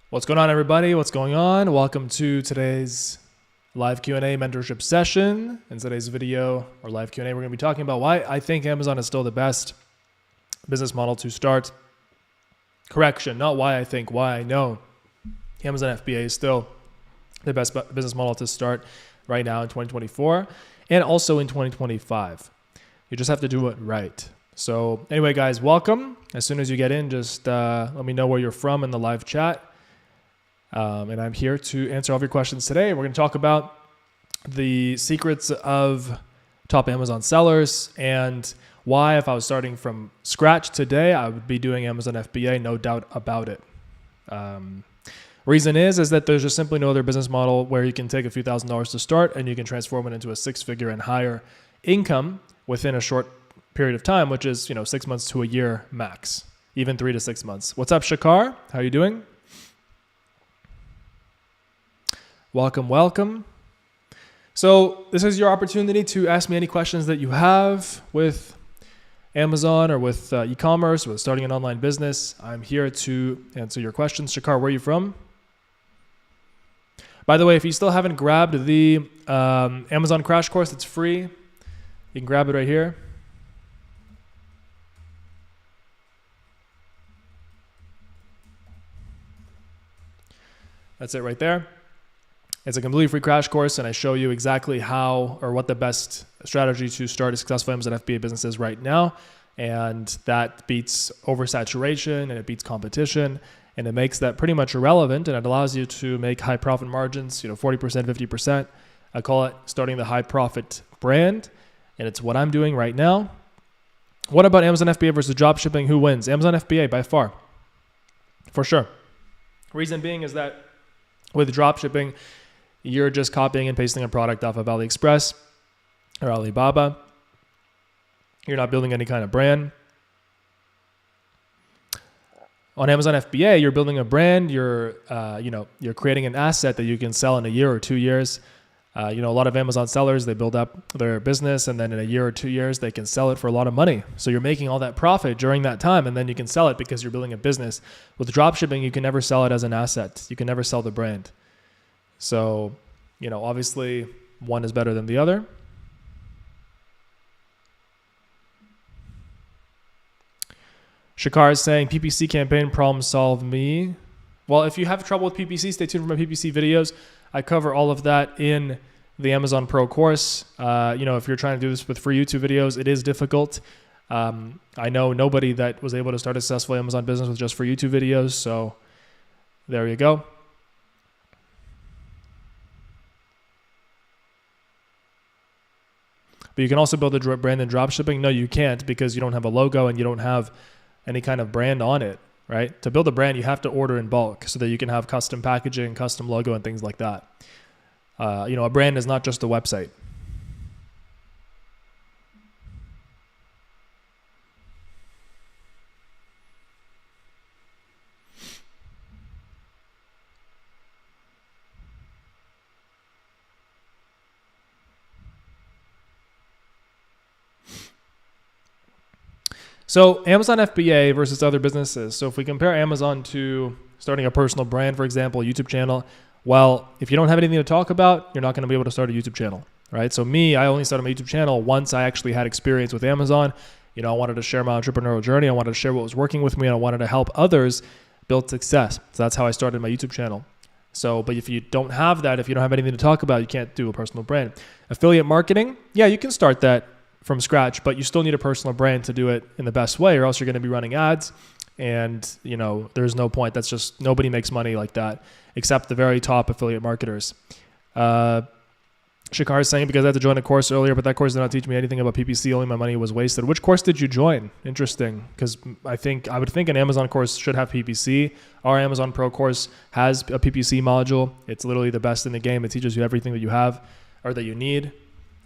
What's going on, everybody? What's going on? Welcome to today's live Q&A mentorship session. In today's video or live Q&A, we're going to be talking about why I think Amazon is still the best business model to start. Correction, not why I think, why I know Amazon FBA is still the best business model to start right now in 2024 and also in 2025. You just have to do it right. So anyway, guys, welcome. As soon as you get in, just let me know where you're from in the live chat. And I'm here to answer all of your questions today. We're going to talk about the secrets of top Amazon sellers and why, if I was starting from scratch today, I would be doing Amazon FBA, no doubt about it. Reason is that there's just simply no other business model where you can take a few $1,000s to start and you can transform it into a six-figure and higher income within a short period of time, which is 6 months to a year max, even 3 to 6 months. What's up, Shakar? How are you doing? Welcome, welcome. So this is your opportunity to ask me any questions that you have with Amazon or with e-commerce, with starting an online business. I'm here to answer your questions. Shakar, where are you from? By the way, if you still haven't grabbed the Amazon crash course, it's free. You can grab it right here. That's it right there. It's a completely free crash course, and I show you exactly how or what the best strategy to start a successful Amazon FBA business is right now. And that beats oversaturation and it beats competition, and it makes that pretty much irrelevant, and it allows you to make high profit margins, 40%, 50%. I call it starting the high profit brand, and it's what I'm doing right now. What about Amazon FBA versus dropshipping? Who wins? Amazon FBA by far, for sure. Reason being is that with dropshipping, you're just copying and pasting a product off of AliExpress or Alibaba. You're not building any kind of brand. On Amazon FBA, you're building a brand. You're creating an asset that you can sell in a year or 2 years. A lot of Amazon sellers, they build up their business, and then in a year or 2 years, they can sell it for a lot of money. So you're making all that profit during that time, and then you can sell it because you're building a business. With dropshipping, you can never sell it as an asset. You can never sell the brand. So, obviously one is better than the other. Shakar is saying, PPC campaign problem solve me. Well, if you have trouble with PPC, stay tuned for my PPC videos. I cover all of that in the Amazon Pro course. If you're trying to do this with free YouTube videos, it is difficult. I know nobody that was able to start a successful Amazon business with just free YouTube videos. So there you go. But you can also build a brand in dropshipping. No, you can't, because you don't have a logo and you don't have any kind of brand on it, right? To build a brand, you have to order in bulk so that you can have custom packaging, custom logo, and things like that. A brand is not just a website. So Amazon FBA versus other businesses. So if we compare Amazon to starting a personal brand, for example, a YouTube channel, well, if you don't have anything to talk about, you're not going to be able to start a YouTube channel, right? So I only started my YouTube channel once I actually had experience with Amazon. I wanted to share my entrepreneurial journey. I wanted to share what was working with me, and I wanted to help others build success. So that's how I started my YouTube channel. So, but if you don't have that, if you don't have anything to talk about, you can't do a personal brand. Affiliate marketing, yeah, you can start that from scratch, but you still need a personal brand to do it in the best way, or else you're going to be running ads, and there's no point. That's just, nobody makes money like that except the very top affiliate marketers. Shakar is saying, because I had to join a course earlier, but that course did not teach me anything about PPC. Only my money was wasted. Which course did you join? Interesting, because I would think an Amazon course should have PPC. Our Amazon Pro course has a PPC module. It's literally the best in the game. It teaches you everything that you have or that you need.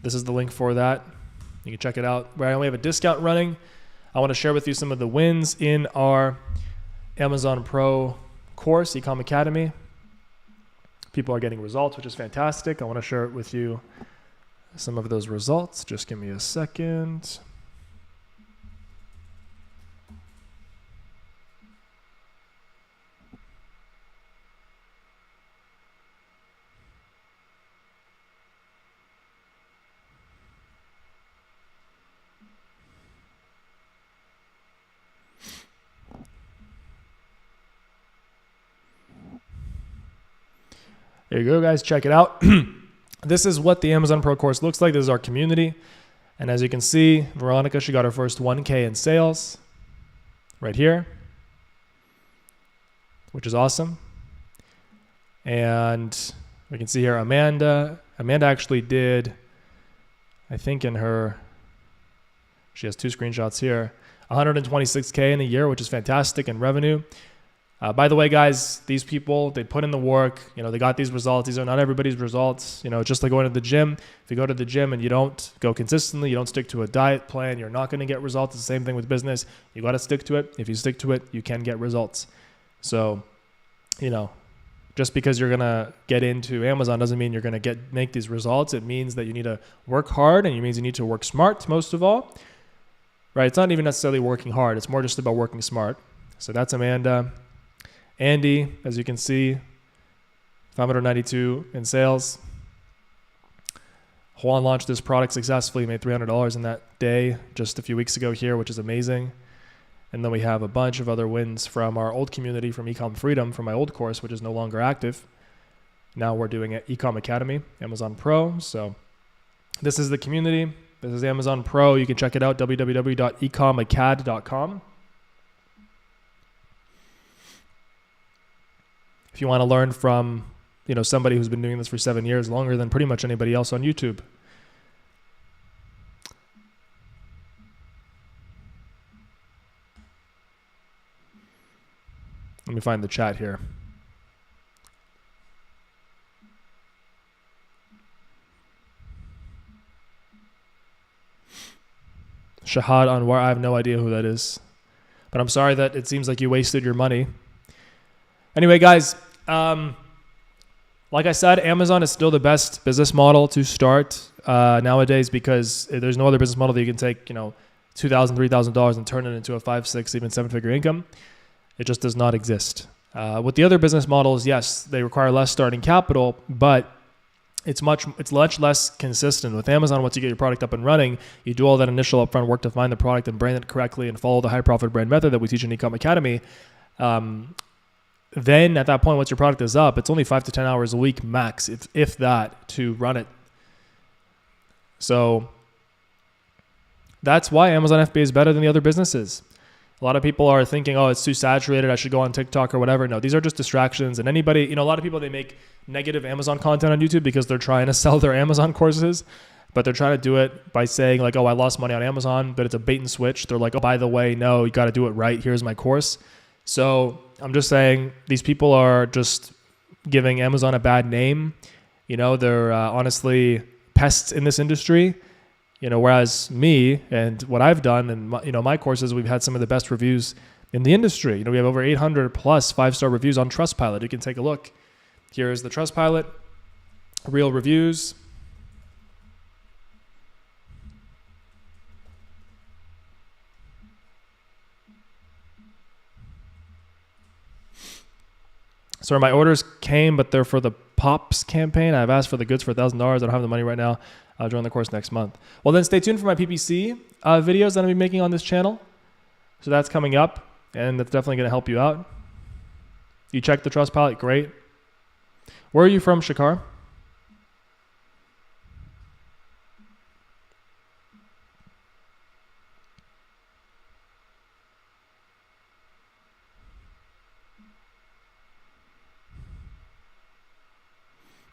This is the link for that. You can check it out. I only have a discount running. I want to share with you some of the wins in our Amazon Pro course, Ecom Academy. People are getting results, which is fantastic. I want to share it with you, some of those results. Just give me a second. There you go, guys. Check it out. This is what the Amazon Pro course looks like. This is our community. And as you can see, Veronica, she got her first 1K in sales right here, which is awesome. And we can see here Amanda. Amanda actually did, I think she has 2 screenshots here, 126K in a year, which is fantastic in revenue. By the way, guys, these people, they put in the work, they got these results. These are not everybody's results. Just like going to the gym. If you go to the gym and you don't go consistently, you don't stick to a diet plan, you're not going to get results. It's the same thing with business. You got to stick to it. If you stick to it, you can get results. So, just because you're going to get into Amazon doesn't mean you're going to make these results. It means that you need to work hard, and it means you need to work smart most of all. Right? It's not even necessarily working hard. It's more just about working smart. So that's Amanda. Andy, as you can see, 592 in sales. Juan launched this product successfully, made $300 in that day just a few weeks ago here, which is amazing. And then we have a bunch of other wins from our old community, from Ecom Freedom, from my old course, which is no longer active. Now we're doing it Ecom Academy, Amazon Pro. So this is the community. This is Amazon Pro. You can check it out, www.ecomacad.com. If you want to learn from, somebody who's been doing this for 7 years, longer than pretty much anybody else on YouTube. Let me find the chat here. Shahad Anwar, I have no idea who that is. But I'm sorry that it seems like you wasted your money. Anyway, guys, like I said, Amazon is still the best business model to start nowadays, because there's no other business model that you can take, $2,000, $3,000 and turn it into a 5, 6, even 7-figure income. It just does not exist. With the other business models, yes, they require less starting capital, but it's much less consistent. With Amazon, once you get your product up and running, you do all that initial upfront work to find the product and brand it correctly and follow the high profit brand method that we teach in Ecom Academy. Then at that point, once your product is up, it's only 5 to 10 hours a week max, if that, to run it. So that's why Amazon FBA is better than the other businesses. A lot of people are thinking, oh, it's too saturated, I should go on TikTok or whatever. No, these are just distractions. And anybody, a lot of people, they make negative Amazon content on YouTube because they're trying to sell their Amazon courses, but they're trying to do it by saying like, oh, I lost money on Amazon, but it's a bait and switch. They're like, oh, by the way, no, you got to do it right. Here's my course. So I'm just saying these people are just giving Amazon a bad name. They're honestly pests in this industry. Whereas me and what I've done and my courses, we've had some of the best reviews in the industry. We have over 800 plus 5-star reviews on Trustpilot. You can take a look. Here's the Trustpilot, real reviews. Sorry, my orders came, but they're for the POPs campaign. I've asked for the goods for $1,000. I don't have the money right now. I'll join the course next month. Well, then stay tuned for my PPC videos that I'll be making on this channel. So that's coming up, and that's definitely going to help you out. You check the Trustpilot, great. Where are you from, Shakar?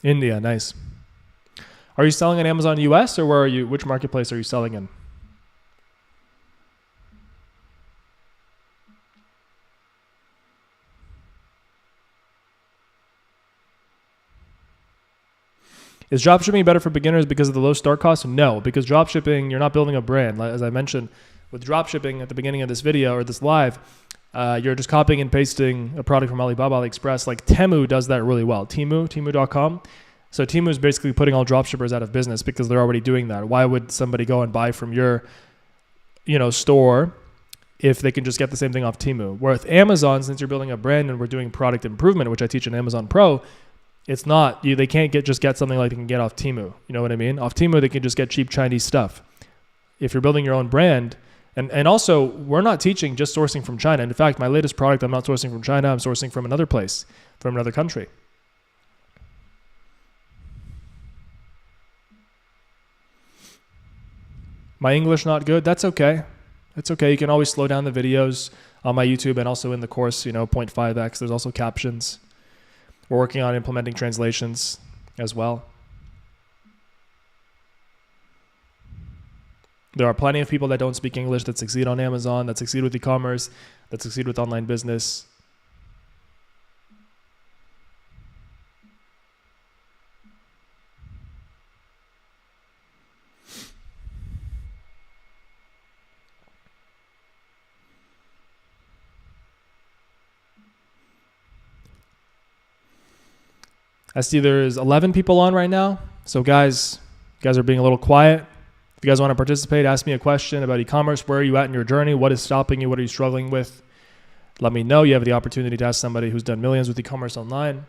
India, nice. Are you selling on Amazon US, or where are you? Which marketplace are you selling in? Is dropshipping better for beginners because of the low start cost? No, because dropshipping, you're not building a brand. As I mentioned, with dropshipping at the beginning of this video or this live, you're just copying and pasting a product from Alibaba, AliExpress. Like Temu does that really well. Temu.com. So Temu is basically putting all dropshippers out of business because they're already doing that. Why would somebody go and buy from your, store if they can just get the same thing off Temu? Where with Amazon, since you're building a brand and we're doing product improvement, which I teach in Amazon Pro, it's not, they can't get something like they can get off Temu. You know what I mean? Off Temu, they can just get cheap Chinese stuff. If you're building your own brand, and also we're not teaching just sourcing from China. In fact, my latest product, I'm not sourcing from China, I'm sourcing from another place, from another country. My English not good. That's okay. It's okay. You can always slow down the videos on my YouTube and also in the course, 0.5x. There's also captions. We're working on implementing translations as well. There are plenty of people that don't speak English that succeed on Amazon, that succeed with e-commerce, that succeed with online business. I see there's 11 people on right now. So guys, you guys are being a little quiet. If you guys want to participate, ask me a question about e-commerce. Where are you at in your journey? What is stopping you? What are you struggling with? Let me know. You have the opportunity to ask somebody who's done millions with e-commerce online.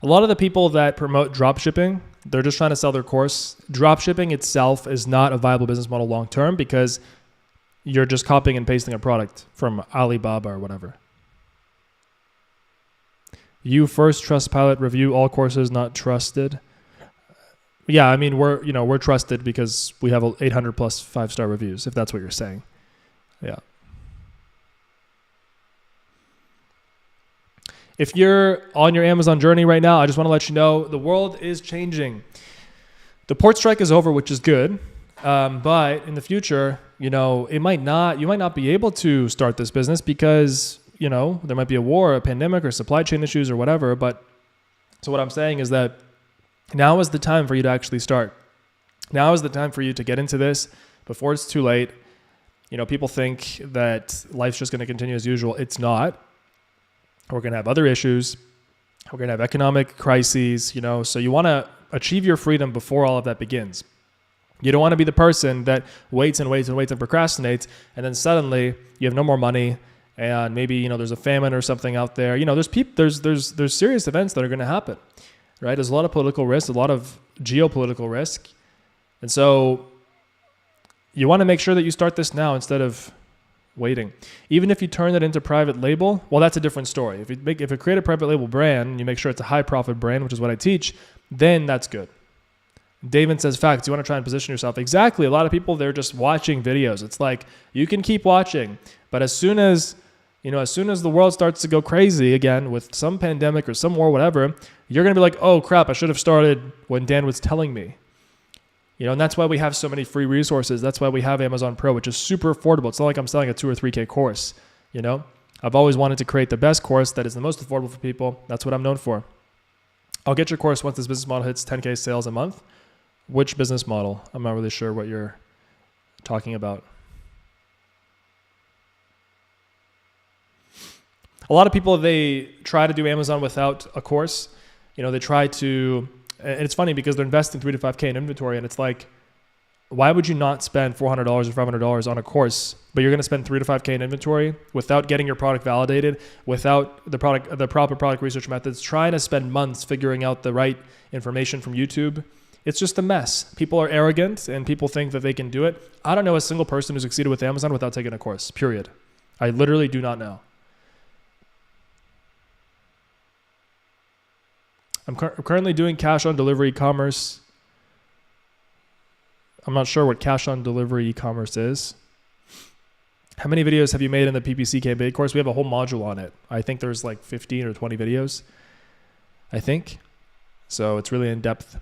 A lot of the people that promote dropshipping, they're just trying to sell their course. Dropshipping itself is not a viable business model long term because you're just copying and pasting a product from Alibaba or whatever. You first Trustpilot review all courses not trusted. Yeah, I mean we're trusted because we have 800 plus 5-star reviews, if that's what you're saying. Yeah. If you're on your Amazon journey right now, I just want to let you know the world is changing. The port strike is over, which is good. But in the future, you might not be able to start this business because, there might be a war, a pandemic, or supply chain issues or whatever. But so what I'm saying is that now is the time for you to actually start. Now is the time for you to get into this before it's too late. People think that life's just going to continue as usual. It's not. We're going to have other issues. We're going to have economic crises, so you want to achieve your freedom before all of that begins. You don't want to be the person that waits and procrastinates, and then suddenly you have no more money, and maybe, there's a famine or something out there. There's serious events that are going to happen, right? There's a lot of political risk, a lot of geopolitical risk. And so you want to make sure that you start this now instead of waiting. Even if you turn it into private label, well, that's a different story. If you create a private label brand and you make sure it's a high profit brand, which is what I teach, then that's good. David says, facts, you want to try and position yourself. Exactly. A lot of people, they're just watching videos. It's like, you can keep watching, but as soon as the world starts to go crazy again with some pandemic or some war, whatever, you're going to be like, oh crap, I should have started when Dan was telling me. And that's why we have so many free resources. That's why we have Amazon Pro, which is super affordable. It's not like I'm selling a 2 or 3K course. I've always wanted to create the best course that is the most affordable for people. That's what I'm known for. I'll get your course once this business model hits 10K sales a month. Which business model? I'm not really sure what you're talking about. A lot of people, they try to do Amazon without a course. They try to... And it's funny because they're investing $3 to $5K in inventory, and it's like, why would you not spend $400 or $500 on a course, but you're going to spend $3 to $5K in inventory without getting your product validated, without the proper product research methods, trying to spend months figuring out the right information from YouTube? It's just a mess. People are arrogant, and people think that they can do it. I don't know a single person who succeeded with Amazon without taking a course, period. I literally do not know. I'm currently doing cash on delivery e-commerce. I'm not sure what cash on delivery e-commerce is. How many videos have you made in the PPC campaign course? We have a whole module on it. I think there's like 15 or 20 videos, I think. So it's really in depth.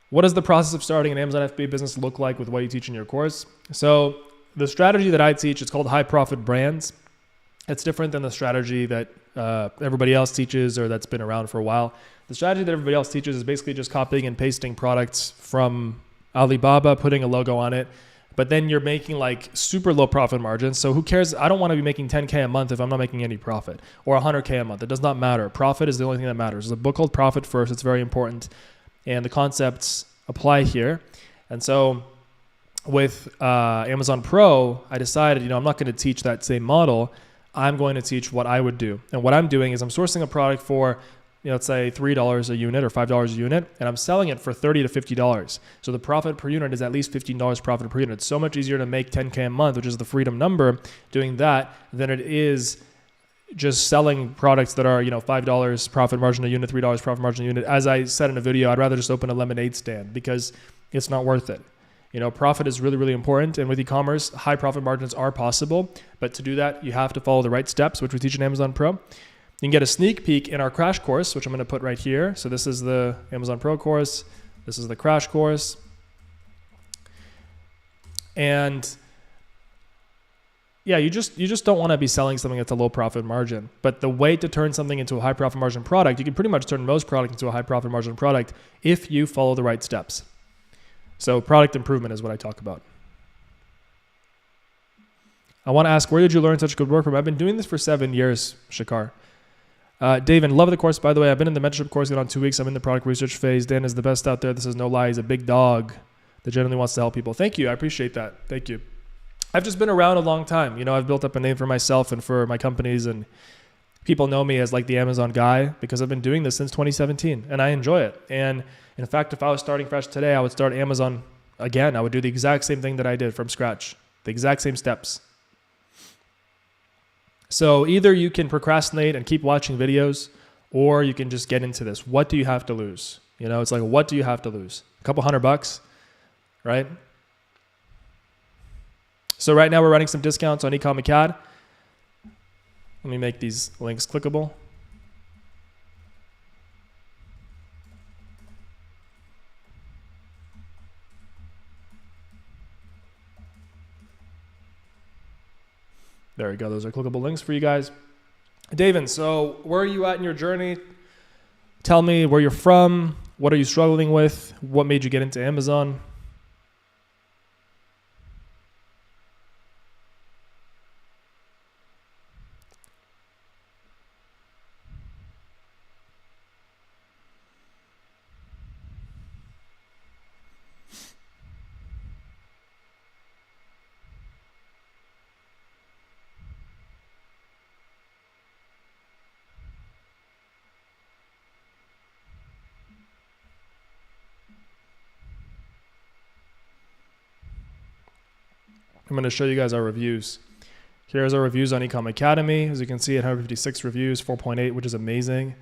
What does the process of starting an Amazon FBA business look like with what you teach in your course? So the strategy that I teach, it's called high profit brands. It's different than the strategy that everybody else teaches or that's been around for a while. The strategy that everybody else teaches is basically just copying and pasting products from Alibaba, putting a logo on it, but then you're making like super low profit margins. So who cares? I don't want to be making 10K a month if I'm not making any profit, or 100K a month. It does not matter. Profit is the only thing that matters. There's a book called Profit First. It's very important. and the concepts apply here. And so with Amazon Pro, I decided, I'm not going to teach that same model. I'm going to teach what I would do. And what I'm doing is I'm sourcing a product for, let's say $3 a unit or $5 a unit, and I'm selling it for $30 to $50. So the profit per unit is at least $15 profit per unit. It's so much easier to make 10K a month, which is the freedom number, doing that than it is just selling products that are, $5 profit margin a unit, $3 profit margin a unit. As I said in a video, I'd rather just open a lemonade stand because it's not worth it. Profit is really, really important. And with e-commerce, high profit margins are possible. But to do that, you have to follow the right steps, which we teach in Amazon Pro. You can get a sneak peek in our crash course, which I'm going to put right here. So this is the Amazon Pro course. This is the crash course. And yeah, you just don't want to be selling something that's a low profit margin. But the way to turn something into a high profit margin product, you can pretty much turn most product into a high profit margin product if you follow the right steps. So product improvement is what I talk about. I want to ask, where did you learn such good work from? I've been doing this for 7 years, Shakar. David, love the course, by the way. I've been in the mentorship course, got on 2 weeks. I'm in the product research phase. Dan is the best out there. This is no lie. He's a big dog that genuinely wants to help people. Thank you. I appreciate that. Thank you. I've just been around a long time. I've built up a name for myself and for my companies, and people know me as like the Amazon guy because I've been doing this since 2017 and I enjoy it. And in fact, if I was starting fresh today, I would start Amazon again. I would do the exact same thing that I did from scratch, the exact same steps. So either you can procrastinate and keep watching videos, or you can just get into this. What do you have to lose? It's like, what do you have to lose? A couple $100, right? So right now we're running some discounts on Ecom Acad. Let me make these links clickable. There we go. Those are clickable links for you guys. David, so where are you at in your journey? Tell me where you're from. What are you struggling with? What made you get into Amazon? I'm going to show you guys our reviews. Here's our reviews on Ecom Academy. As you can see, 156 reviews, 4.8, which is amazing.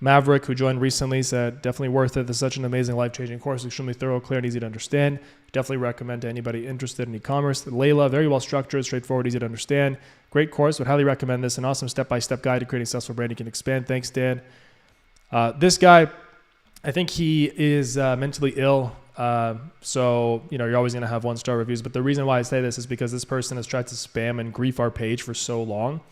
Maverick, who joined recently, said, definitely worth it. This is such an amazing, life-changing course, extremely thorough, clear, and easy to understand. Definitely recommend to anybody interested in e-commerce. Layla, very well structured, straightforward, easy to understand. Great course, would highly recommend this. An awesome step-by-step guide to creating a successful brand you can expand. Thanks, Dan. This guy, I think he is mentally ill. So, you're always going to have 1-star reviews. But the reason why I say this is because this person has tried to spam and grief our page for so long.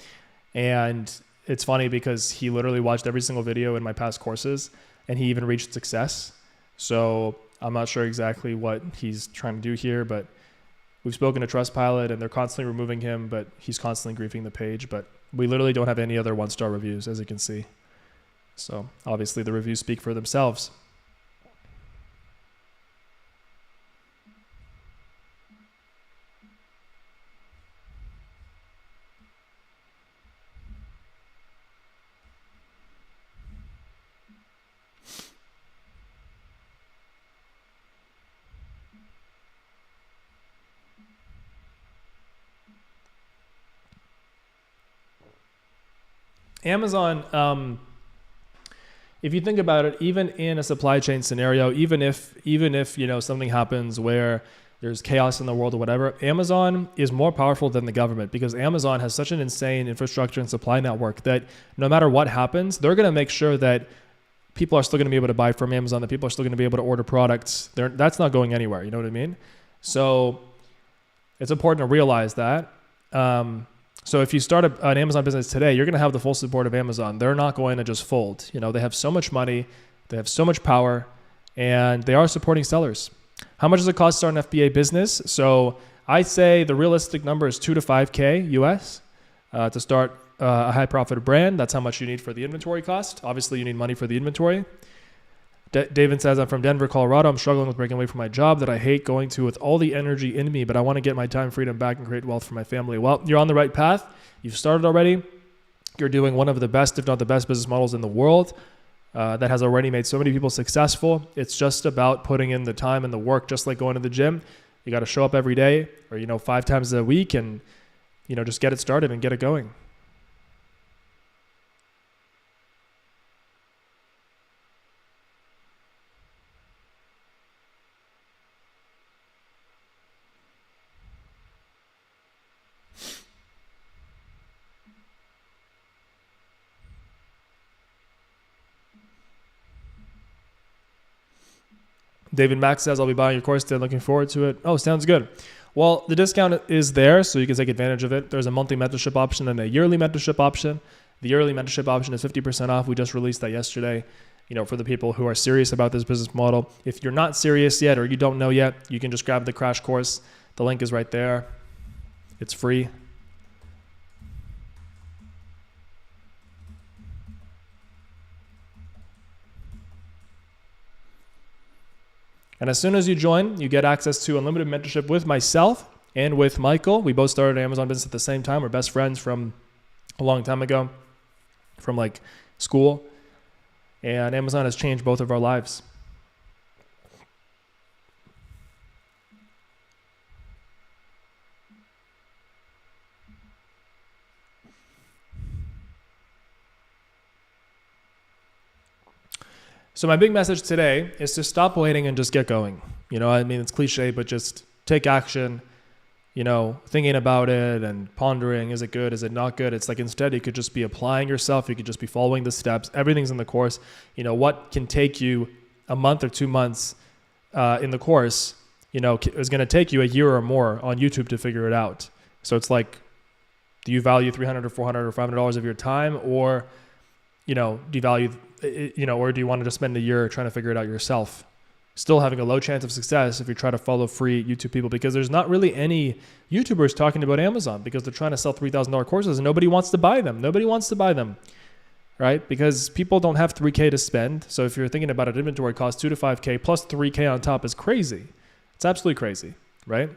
And it's funny because he literally watched every single video in my past courses and he even reached success. So I'm not sure exactly what he's trying to do here, but we've spoken to Trustpilot and they're constantly removing him, but he's constantly griefing the page. But we literally don't have any other 1-star reviews, as you can see. So obviously the reviews speak for themselves. Amazon, if you think about it, even in a supply chain scenario, even if something happens where there's chaos in the world or whatever, Amazon is more powerful than the government because Amazon has such an insane infrastructure and supply network that no matter what happens, they're going to make sure that people are still going to be able to buy from Amazon, that people are still going to be able to order products. That's not going anywhere. You know what I mean? So it's important to realize that. So if you start an Amazon business today, you're going to have the full support of Amazon. They're not going to just fold. They have so much money, they have so much power, and they are supporting sellers. How much does it cost to start an FBA business? So I say the realistic number is $2 to $5K US to start a high profit brand. That's how much you need for the inventory cost. Obviously, you need money for the inventory. David says, I'm from Denver, Colorado. I'm struggling with breaking away from my job that I hate going to with all the energy in me, but I want to get my time freedom back and create wealth for my family. Well, you're on the right path. You've started already. You're doing one of the best, if not the best, business models in the world that has already made so many people successful. It's just about putting in the time and the work, just like going to the gym. You got to show up every day or, 5 times a week and, just get it started and get it going. David Max says, I'll be buying your course today. Looking forward to it. Oh, sounds good. Well, the discount is there, so you can take advantage of it. There's a monthly mentorship option and a yearly mentorship option. The yearly mentorship option is 50% off. We just released that yesterday, for the people who are serious about this business model. If you're not serious yet or you don't know yet, you can just grab the crash course. The link is right there. It's free. And as soon as you join, you get access to unlimited mentorship with myself and with Michael. We both started Amazon business at the same time. We're best friends from a long time ago, from school. And Amazon has changed both of our lives. So my big message today is to stop waiting and just get going. It's cliche, but just take action, thinking about it and pondering, is it good? Is it not good? It's instead you could just be applying yourself. You could just be following the steps. Everything's in the course. What can take you a month or 2 months in the course, is going to take you a year or more on YouTube to figure it out. So it's do you value $300 or $400 or $500 of your time, or, do you value or do you want to just spend a year trying to figure it out yourself? Still having a low chance of success if you try to follow free YouTube people, because there's not really any YouTubers talking about Amazon because they're trying to sell $3,000 courses and nobody wants to buy them. Right? Because people don't have $3K to spend. So if you're thinking about it, inventory cost $2 to $5K plus $3K on top is crazy. It's absolutely crazy, right?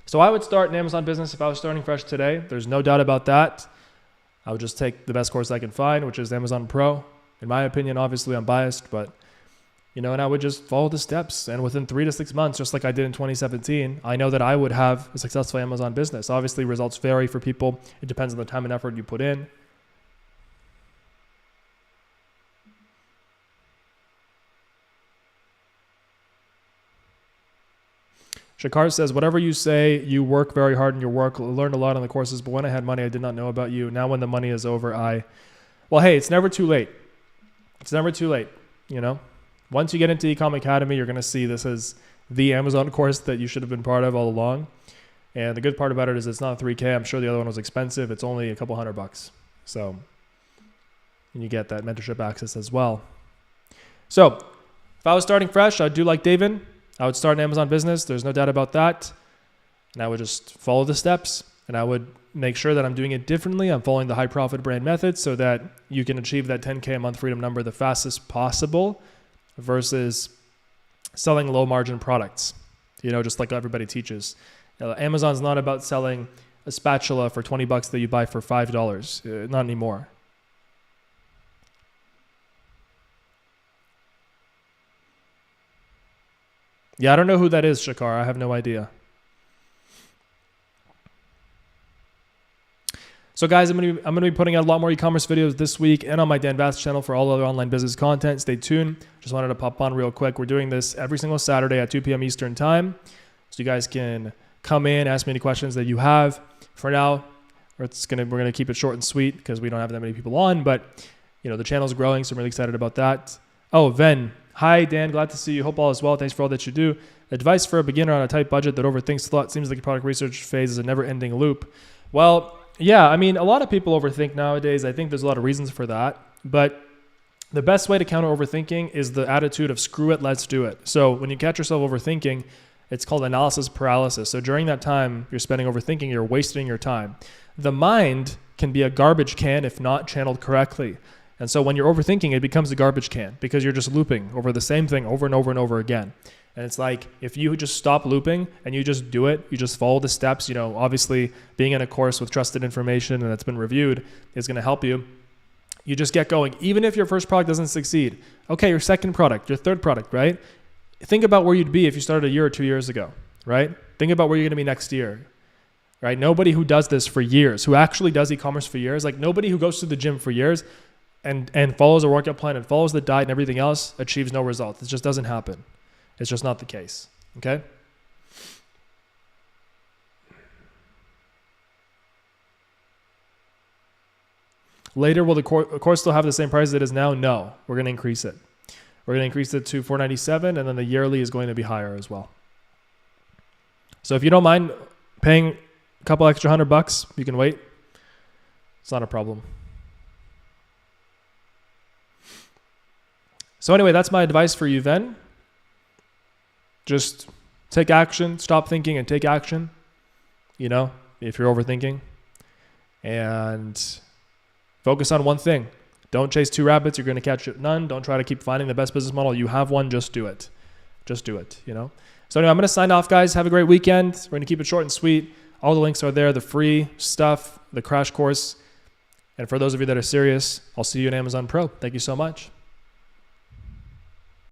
So I would start an Amazon business if I was starting fresh today. There's no doubt about that. I would just take the best course I can find, which is Amazon Pro. In my opinion, obviously I'm biased, but and I would just follow the steps. And within 3 to 6 months, just like I did in 2017, I know that I would have a successful Amazon business. Obviously, results vary for people. It depends on the time and effort you put in. Shakar says, whatever you say, you work very hard in your work, learned a lot on the courses, but when I had money, I did not know about you. Now when the money is over, well, hey, it's never too late. It's never too late, Once you get into Ecom Academy, you're going to see this is the Amazon course that you should have been part of all along. And the good part about it is it's not $3K. I'm sure the other one was expensive. It's only a couple $100. So, and you get that mentorship access as well. So if I was starting fresh, I'd do like David. I would start an Amazon business. There's no doubt about that. And I would just follow the steps, and I would make sure that I'm doing it differently. I'm following the high profit brand method so that you can achieve that 10K a month freedom number the fastest possible versus selling low margin products, just like everybody teaches. Amazon's not about selling a spatula for $20 that you buy for $5. Not anymore. Yeah, I don't know who that is, Shakar. I have no idea. So guys, I'm gonna be putting out a lot more e-commerce videos this week and on my Dan Bass channel for all other online business content. Stay tuned. Just wanted to pop on real quick. We're doing this every single Saturday at 2 p.m. Eastern time. So you guys can come in, ask me any questions that you have. For now, we're gonna keep it short and sweet because we don't have that many people on, but the channel's growing, so I'm really excited about that. Oh, Ven. Hi, Dan. Glad to see you. Hope all is well. Thanks for all that you do. Advice for a beginner on a tight budget that overthinks a lot. Seems like your product research phase is a never-ending loop. Well, yeah, I mean, a lot of people overthink nowadays. I think there's a lot of reasons for that. But the best way to counter overthinking is the attitude of screw it, let's do it. So when you catch yourself overthinking, it's called analysis paralysis. So during that time you're spending overthinking, you're wasting your time. The mind can be a garbage can if not channeled correctly. And so when you're overthinking, it becomes a garbage can because you're just looping over the same thing over and over and over again. And it's like, if you just stop looping and you just do it, you just follow the steps, obviously being in a course with trusted information and that's been reviewed is going to help you. You just get going. Even if your first product doesn't succeed, okay, your second product, your third product, right? Think about where you'd be if you started a year or 2 years ago, right? Think about where you're going to be next year, right? Nobody who does this for years, who actually does e-commerce for years, like nobody who goes to the gym for years and follows a workout plan and follows the diet and everything else achieves no results. It just doesn't happen. It's just not the case, okay? Later, will the course still have the same price as it is now? No, we're going to increase it. We're going to increase it to $497, and then the yearly is going to be higher as well. So if you don't mind paying a couple extra $100, you can wait. It's not a problem. So anyway, that's my advice for you then. Just take action, stop thinking and take action, if you're overthinking. And focus on one thing. Don't chase two rabbits. You're going to catch none. Don't try to keep finding the best business model. You have one. Just do it. Just do it, So anyway, I'm going to sign off, guys. Have a great weekend. We're going to keep it short and sweet. All the links are there, the free stuff, the crash course. And for those of you that are serious, I'll see you in Amazon Pro. Thank you so much.